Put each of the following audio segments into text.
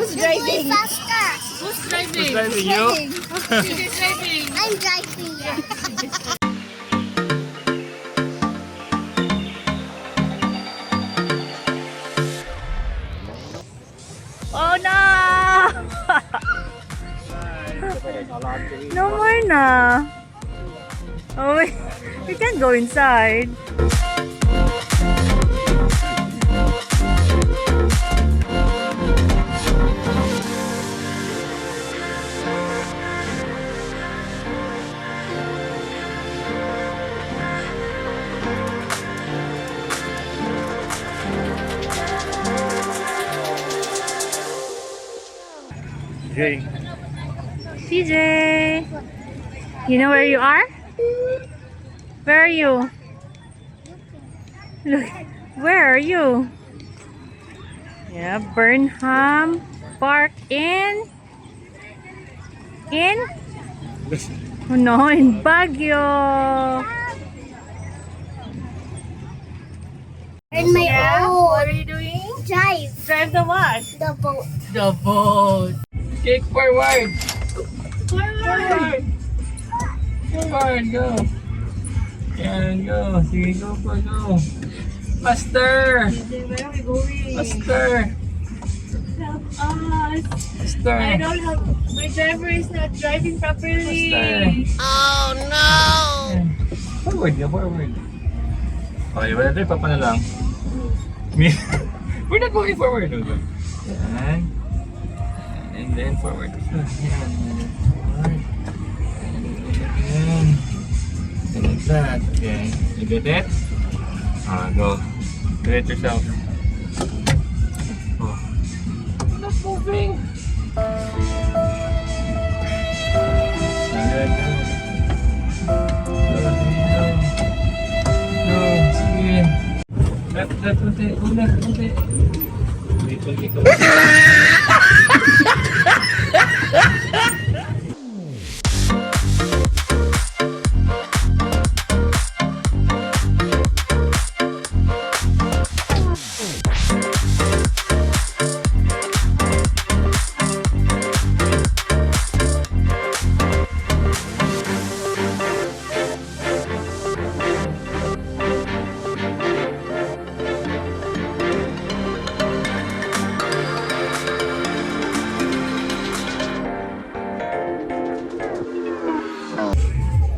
Who's driving? Faster. Who's driving? Who's driving? You? Who's driving? I'm driving. Oh no! No more na. Oh wait, we can't go inside. Jay. CJ, you know where you are? Where are you? Look, where are you? Yeah, Burnham Park in oh no, in Baguio. And my own. What are you doing? Drive Drive the what? the boat. The boat. Kick forward. Forward. Forward, go. Yan, go. Sige, go for go. Faster. Where are we going? Faster. Help us. Faster. I don't have, my driver is not driving properly. Faster. Oh no! Yan. Forward, go forward. Okay, wala tayo, papa na lang. We're not going forward. Yan. And then forward. Yan. Forward. Yan. And like that. Okay. You get it? Go. Do it yourself. Oh. I'm not moving. Good. Go. Sige. Left, unti. Go left, unti. Dito.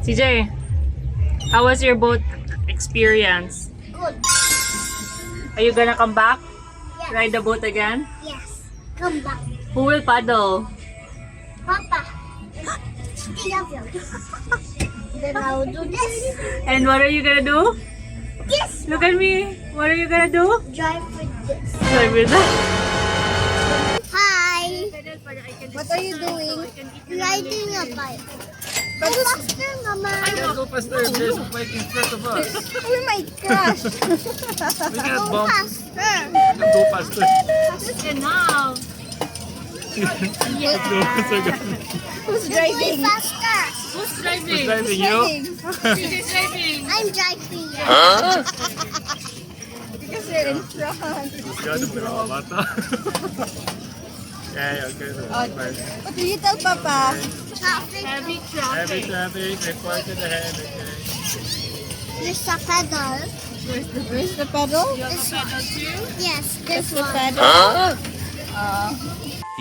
CJ, how was your boat experience? Good. Are you gonna come back? Yes. Ride the boat again? Yes. Come back. Who will paddle? Papa. Still love you. Then I will do this. And what are you gonna do? This. Look at me. What are you gonna do? Drive with this. Drive with that. Hi. What are you doing? Riding a bike. Go faster, Mama. Go faster. There's a bike in front of us. Oh my gosh. We cannot Go bump. faster. Go faster. That's enough. Who's driving? Faster. Who's Who's driving? driving? You? Who's driving? I'm driving. Because you're in front. Masyado mo na mga bata. Okay. What do you tell Papa? Traffic. Heavy Heavy traffic. traffic. Reported ahead. Okay. There's a pedal. Where's the pedal? You have a This pedal too? Yes, this The one. pedal.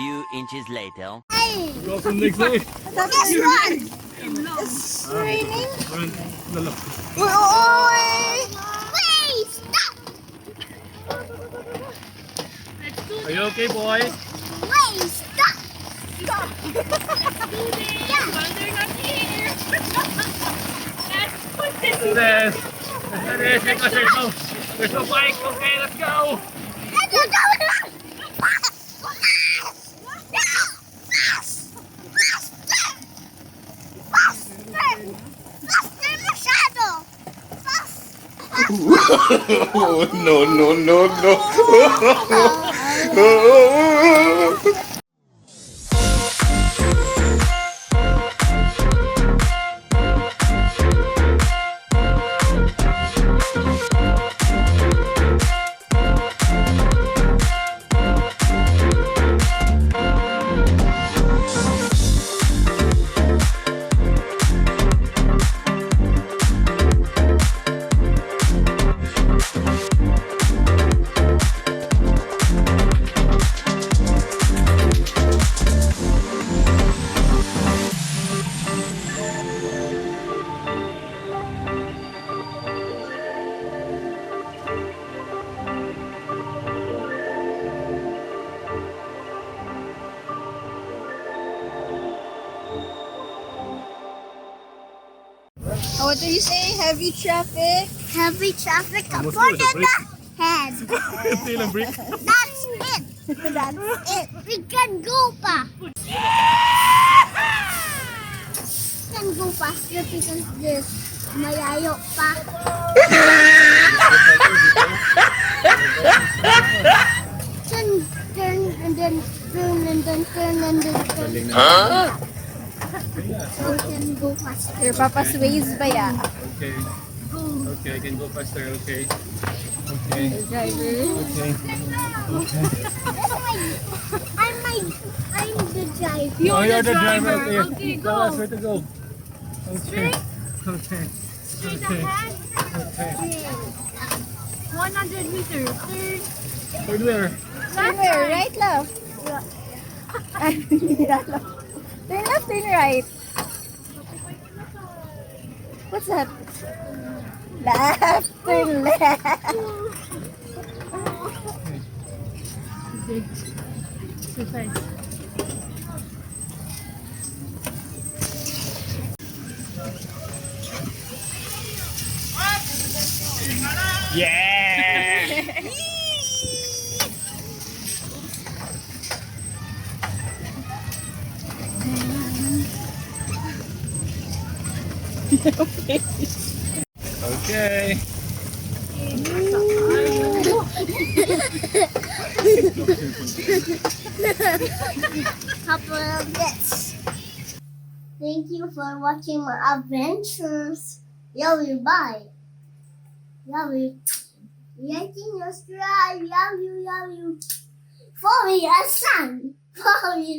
Few inches later. Hey, Go from next day. this one. It's raining. Lalo. Wait, stop. Are you okay, boys? Wait, stop. Stop. Yeah. Well, they're not here. Let's put this Do this. Let's do this because there's no bike. Okay, let's go. Let's go. Faster, masyado. Oh, no. What do you say? Heavy traffic? Heavy traffic. Almost Put do in the the head. Still a brick. That's it. That's it. We can go pa. We can go faster because this malayo pa. Turn and then turn and then turn and then turn. Huh? So we can go faster. Your papa's ways ba ya? Okay. Okay, I can go faster. Okay. Okay. Driver. Okay. I'm the driver. Oh, you're the driver. Okay, go. Tell us where to go. Okay. Okay. Okay. Okay. 100 meters. Where, where? Turn where? Right, left? Yeah, left. Turn left, turn right. What's that? Left, turn left. Yeah! Okay. Couple of this. Thank you for watching my adventures. Love you. Bye. Love you. Liking your subscribe. Love you. Love you. Follow me, son. Follow me.